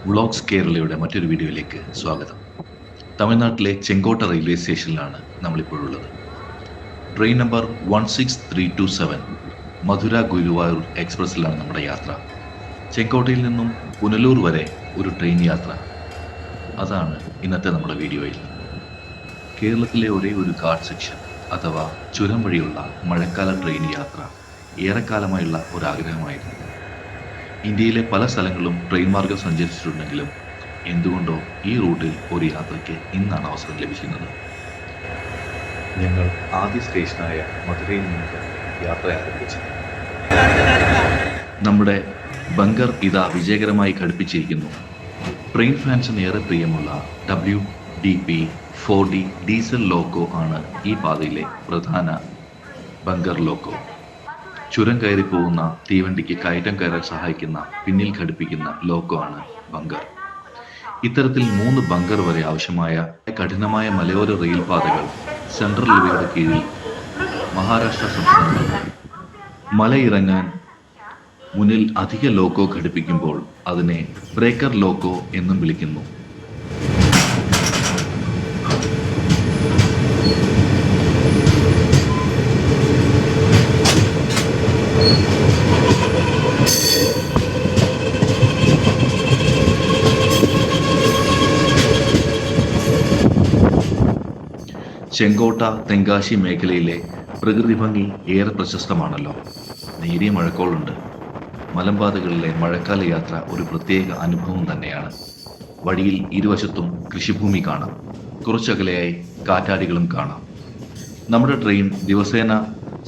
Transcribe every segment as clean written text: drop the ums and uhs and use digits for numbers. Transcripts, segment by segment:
Vlogs കേരളയുടെ മറ്റൊരു വീഡിയോയിലേക്ക് സ്വാഗതം. തമിഴ്നാട്ടിലെ ചെങ്കോട്ട റെയിൽവേ സ്റ്റേഷനിലാണ് നമ്മളിപ്പോഴുള്ളത്. ട്രെയിൻ നമ്പർ 16327 മധുര ഗുരുവായൂർ എക്സ്പ്രസ്സിലാണ് നമ്മുടെ യാത്ര. ചെങ്കോട്ടയിൽ നിന്നും പുനലൂർ വരെ ഒരു ട്രെയിൻ യാത്ര, അതാണ് ഇന്നത്തെ നമ്മുടെ വീഡിയോയിൽ. കേരളത്തിലെ ഒരേ ഒരു ഗാർഡ് സെക്ഷൻ അഥവാ ചുരം വഴിയുള്ള മഴക്കാല ട്രെയിൻ യാത്ര ഏറെക്കാലമായുള്ള ഒരാഗ്രഹമായിരുന്നു. ഇന്ത്യയിലെ പല സ്ഥലങ്ങളും ട്രെയിൻ മാർഗം സഞ്ചരിച്ചിട്ടുണ്ടെങ്കിലും എന്തുകൊണ്ടോ ഈ റൂട്ടിൽ ഒരു യാത്രയ്ക്ക് ഇന്നാണ് അവസരം ലഭിക്കുന്നത്. ഞങ്ങൾ ആദ്യ സ്റ്റേഷനായ മധുരയിൽ നിന്ന് യാത്ര ആരംഭിച്ചു. നമ്മുടെ ബങ്കർ ഇതാ വിജയകരമായി ഘടിപ്പിച്ചിരിക്കുന്നു. ട്രെയിൻ ഫാൻസിന് ഏറെ പ്രിയമുള്ള WDP-4D ഡീസൽ ലോക്കോ ആണ് ഈ പാതയിലെ പ്രധാന ബങ്കർ ലോക്കോ. ചുരം കയറി പോകുന്ന തീവണ്ടിക്ക് കയറ്റം കയറാൻ സഹായിക്കുന്ന പിന്നിൽ ഘടിപ്പിക്കുന്ന ലോക്കോ ആണ് ബങ്കർ. ഇത്തരത്തിൽ 3 ബങ്കർ വരെ ആവശ്യമായ കഠിനമായ മലയോര റെയിൽ പാതകൾ സെൻട്രൽ റെയിൽവേയുടെ കീഴിൽ മഹാരാഷ്ട്ര സംസ്ഥാനത്തുണ്ട്. മലയിറങ്ങാൻ മുന്നിൽ അധിക ലോക്കോ ഘടിപ്പിക്കുമ്പോൾ അതിനെ ബ്രേക്കർ ലോക്കോ എന്നും വിളിക്കുന്നു. ചെങ്കോട്ട തെങ്കാശി മേഖലയിലെ പ്രകൃതി ഭംഗി ഏറെ പ്രശസ്തമാണല്ലോ. നേരിയ മഴക്കോളുണ്ട്. മലമ്പാതകളിലെ മഴക്കാല യാത്ര ഒരു പ്രത്യേക അനുഭവം തന്നെയാണ്. വഴിയിൽ ഇരുവശത്തും കൃഷിഭൂമി കാണാം. കുറച്ചകലെയായി കാറ്റാടികളും കാണാം. നമ്മുടെ ട്രെയിൻ ദിവസേന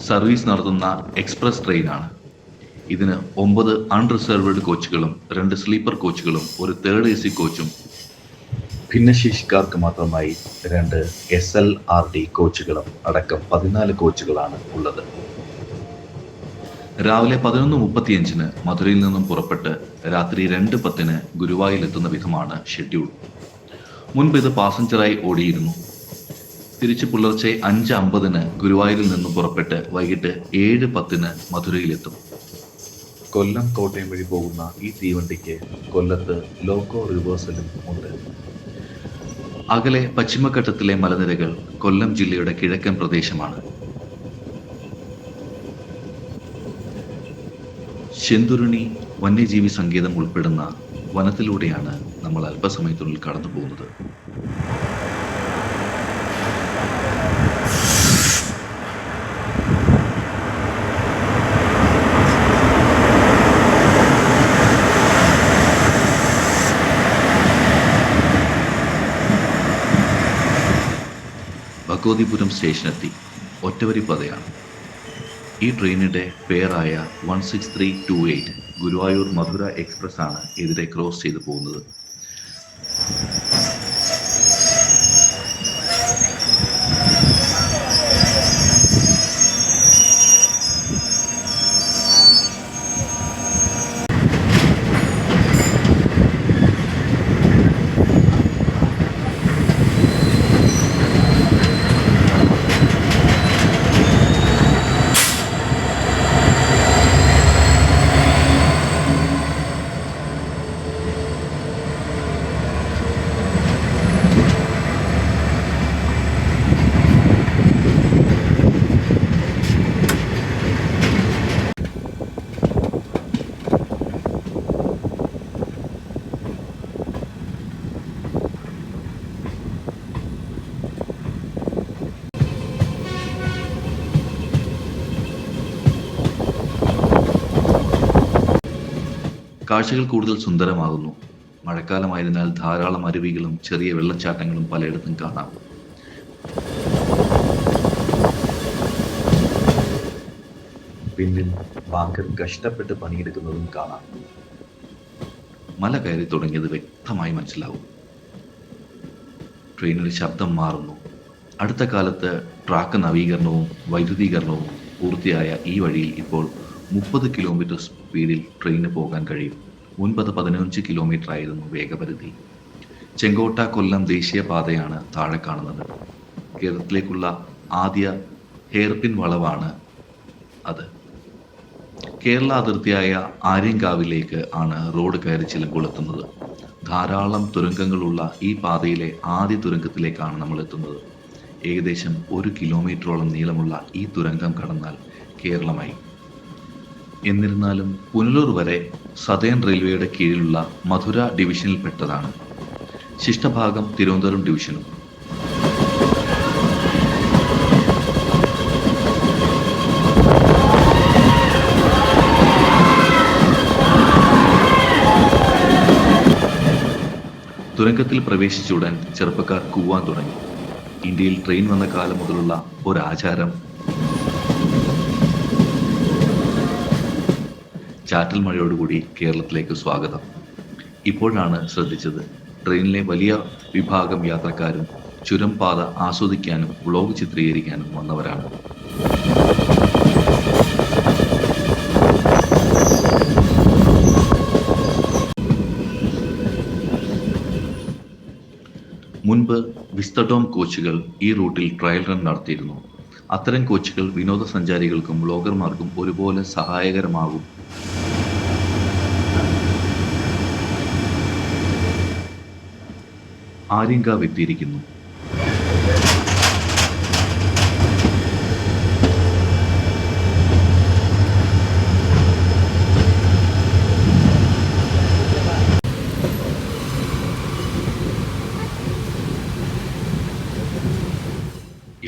സർവീസ് നടത്തുന്ന എക്സ്പ്രസ് ട്രെയിനാണ്. ഇതിന് 9 അൺറിസർവ്ഡ് കോച്ചുകളും 2 സ്ലീപ്പർ കോച്ചുകളും ഒരു തേർഡ് AC കോച്ചും ഭിന്നശേഷിക്കാർക്ക് മാത്രമായി 2 SLRD കോച്ചുകളും അടക്കം 14 കോച്ചുകളാണ് ഉള്ളത്. രാവിലെ 11:35 മധുരയിൽ നിന്നും പുറപ്പെട്ട് രാത്രി 2:10 ഗുരുവായൂരിലെത്തുന്ന വിധമാണ് ഷെഡ്യൂൾ. മുൻപ് ഇത് പാസഞ്ചറായി ഓടിയിരുന്നു. തിരിച്ച് പുലർച്ചെ 5:50 ഗുരുവായൂരിൽ നിന്നും പുറപ്പെട്ട് വൈകിട്ട് 7:10 മധുരയിലെത്തും. കൊല്ലം കോട്ടയം വഴി പോകുന്ന ഈ തീവണ്ടിക്ക് കൊല്ലത്ത് ലോക്കോ റിവേഴ്സലും ഉണ്ട്. അകലെ പശ്ചിമഘട്ടത്തിലെ മലനിരകൾ കൊല്ലം ജില്ലയുടെ കിഴക്കൻ പ്രദേശമാണ്. ശെന്തുരുണി വന്യജീവി സങ്കേതം ഉൾപ്പെടുന്ന വനത്തിലൂടെയാണ് നമ്മൾ അല്പസമയത്തിനുള്ളിൽ കടന്നു പോകുന്നത്. ഭഗവതിപുരം സ്റ്റേഷനെത്തി. ഒറ്റവരി പാതയാണ്. ഈ ട്രെയിനിൻ്റെ പേരായ 16328 ഗുരുവായൂർ മധുര എക്സ്പ്രസ് ആണ് എതിരെ ക്രോസ് ചെയ്തു പോകുന്നത്. കാഴ്ചകൾ കൂടുതൽ സുന്ദരമാകുന്നു. മഴക്കാലമായതിനാൽ ധാരാളം അരുവികളും ചെറിയ വെള്ളച്ചാട്ടങ്ങളും പലയിടത്തും കാണാം. പിന്നിൽ ബാങ്കർ കഷ്ടപ്പെട്ട് പണിയെടുക്കുന്നതും കാണാം. മല കയറി തുടങ്ങിയത് വ്യക്തമായി മനസ്സിലാവും. ട്രെയിനിന്റെ ശബ്ദം മാറുന്നു. അടുത്ത കാലത്ത് ട്രാക്ക് നവീകരണവും വൈദ്യുതീകരണവും പൂർത്തിയായ ഈ വഴിയിൽ ഇപ്പോൾ 30 കിലോമീറ്റർ സ്പീഡിൽ ട്രെയിന് പോകാൻ കഴിയും. മുൻപത് 15 കിലോമീറ്റർ ആയിരുന്നു വേഗപരിധി. ചെങ്കോട്ട കൊല്ലം ദേശീയ പാതയാണ് താഴെ കാണുന്നത്. കേരളത്തിലേക്കുള്ള ആദ്യ ഹെയർപിൻ വളവാണ് അത്. കേരള അതിർത്തിയായ ആര്യങ്കാവിലേക്ക് ആണ് റോഡ് കയറി ചിലമ്പോൾ എത്തുന്നത്. ധാരാളം തുരങ്കങ്ങളുള്ള ഈ പാതയിലെ ആദ്യ തുരങ്കത്തിലേക്കാണ് നമ്മൾ എത്തുന്നത്. ഏകദേശം 1 കിലോമീറ്ററോളം നീളമുള്ള ഈ തുരങ്കം കടന്നാൽ കേരളമായി. എന്നിരുന്നാലും പുനലൂർ വരെ സതേൺ റെയിൽവേയുടെ കീഴിലുള്ള മധുര ഡിവിഷനിൽപ്പെട്ടതാണ്. ശിഷ്ടഭാഗം തിരുവനന്തപുരം ഡിവിഷനും. തുരങ്കത്തിൽ പ്രവേശിച്ചുടൻ ചെറുപ്പക്കാർ കൂവാൻ തുടങ്ങി. ഇന്ത്യയിൽ ട്രെയിൻ വന്ന കാലം മുതലുള്ള ഒരാചാരം. ചാറ്റൽ മഴയോടുകൂടി കേരളത്തിലേക്ക് സ്വാഗതം. ഇപ്പോഴാണ് ശ്രദ്ധിച്ചത്, ട്രെയിനിലെ വലിയ വിഭാഗം യാത്രക്കാരും ചുരം പാത ആസ്വദിക്കാനും വ്ലോഗ് ചിത്രീകരിക്കാനും വന്നവരാണ്. മുൻപ് വിസ്തഡോം കോച്ചുകൾ ഈ റൂട്ടിൽ ട്രയൽ റൺ നടത്തിയിരുന്നു. അത്തരം കോച്ചുകൾ വിനോദസഞ്ചാരികൾക്കും വ്ലോഗർമാർക്കും ഒരുപോലെ സഹായകരമാകും. ആര്യങ്കാവ് എത്തിയിരിക്കുന്നു.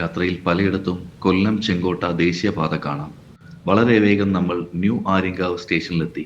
യാത്രയിൽ പലയിടത്തും കൊല്ലം ചെങ്കോട്ട ദേശീയപാത കാണാം. വളരെ വേഗം നമ്മൾ ന്യൂ ആര്യങ്കാവ് സ്റ്റേഷനിലെത്തി.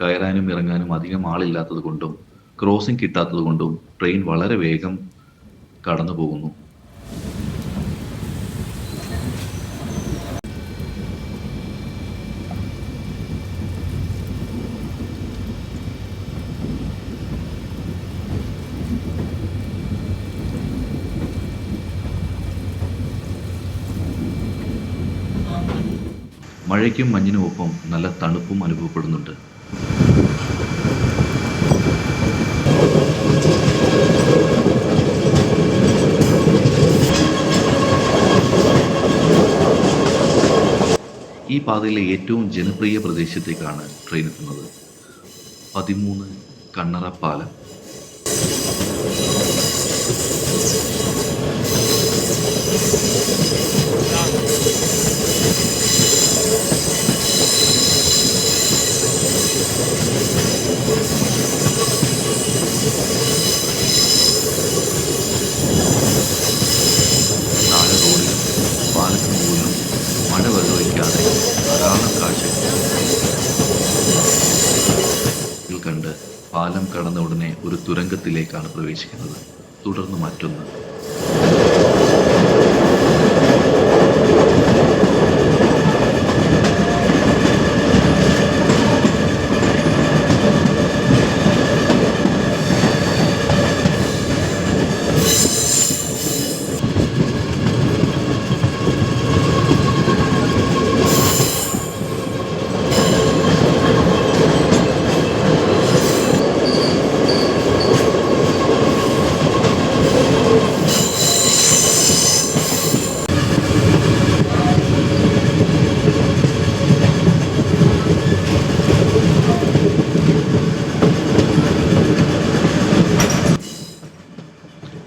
കയറാനും ഇറങ്ങാനും അധികം ആളില്ലാത്തത് കൊണ്ടും ക്രോസിംഗ് കിട്ടാത്തത് കൊണ്ടും ട്രെയിൻ വളരെ വേഗം കടന്നു പോകുന്നു. മഴയ്ക്കും മഞ്ഞിനും ഒപ്പം നല്ല തണുപ്പും അനുഭവപ്പെടുന്നുണ്ട്. ഈ പാതയിലെ ഏറ്റവും ജനപ്രിയ പ്രദേശത്തേക്കാണ് ട്രെയിൻ എത്തുന്നത്. 13 കണ്ണറ പാലം. താഴെ റോഡിലും പാലത്തിന് മുകളിലും മഴ വെറുതെ ധാരാളം കാഴ്ചകൾ കണ്ട് പാലം കടന്ന ഉടനെ ഒരു തുരങ്കത്തിലേക്കാണ് പ്രവേശിക്കുന്നത്. തുടർന്ന് മറ്റൊന്ന്.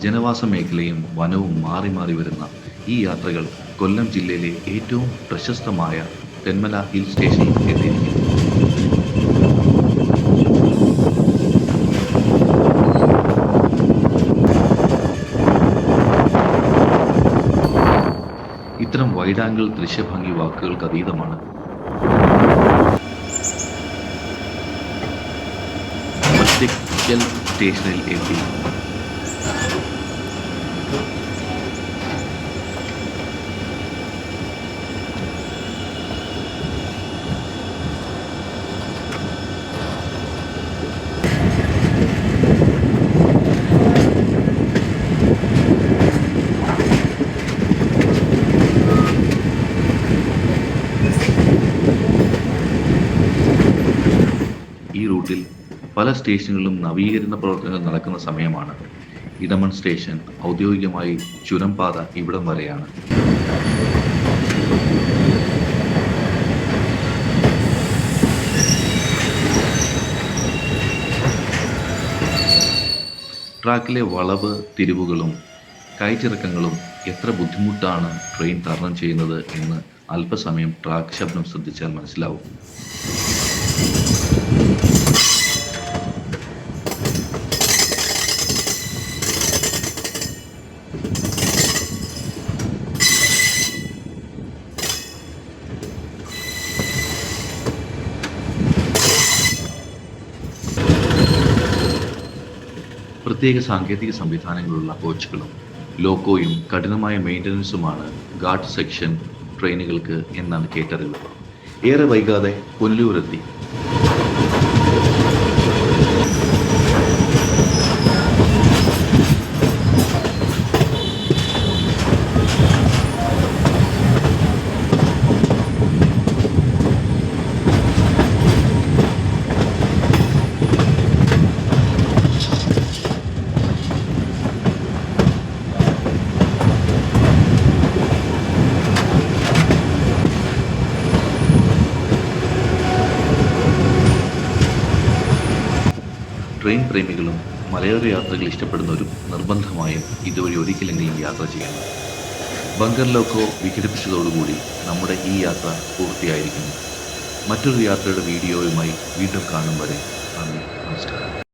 ജനവാസ മേഖലയും വനവും മാറി മാറി വരുന്ന ഈ യാത്രകൾ കൊല്ലം ജില്ലയിലെ ഏറ്റവും പ്രശസ്തമായ തെന്മല ഹിൽ സ്റ്റേഷനിൽ എത്തിയിരിക്കുന്നു. ഇത്തരം വൈഡ് ആംഗിൾ ദൃശ്യഭംഗി വാക്കുകൾക്ക് അതീതമാണ്. സ്റ്റേഷനിൽ എത്തി. ഈ റൂട്ടിൽ പല സ്റ്റേഷനുകളിലും നവീകരണ പ്രവർത്തനങ്ങൾ നടക്കുന്ന സമയമാണ്. ഇടമൺ സ്റ്റേഷൻ ഔദ്യോഗികമായി ചുരം പാത ഇവിടം വരെയാണ്. ട്രാക്കിലെ വളവ് തിരിവുകളും കയറ്റിറക്കങ്ങളും എത്ര ബുദ്ധിമുട്ടാണ് ട്രെയിൻ തരണം ചെയ്യുന്നത് എന്ന് അല്പസമയം ട്രാക്ക് ശബ്ദം ശ്രദ്ധിച്ചാൽ മനസ്സിലാവും. പ്രത്യേക സാങ്കേതിക സംവിധാനങ്ങളുള്ള കോച്ചുകളും ലോക്കോയും കഠിനമായ മെയിൻ്റനൻസുമാണ് ഘാട്ട് സെക്ഷൻ ട്രെയിനുകൾക്ക് എന്നാണ് കേട്ടറിവ്. ഏറെ വൈകാതെ പുനലൂരെത്തി. ട്രെയിൻ പ്രേമികളും മലയോര യാത്രകൾ ഇഷ്ടപ്പെടുന്നവരും നിർബന്ധമായും ഇതുവഴി ഒരിക്കലെങ്കിലും യാത്ര ചെയ്യണം. ബങ്കർ ലോക്കോ വിഘടിപ്പിച്ചതോടുകൂടി നമ്മുടെ ഈ യാത്ര പൂർത്തിയായിരിക്കുന്നു. മറ്റൊരു യാത്രയുടെ വീഡിയോയുമായി വീണ്ടും കാണും വരെ നന്ദി, നമസ്കാരം.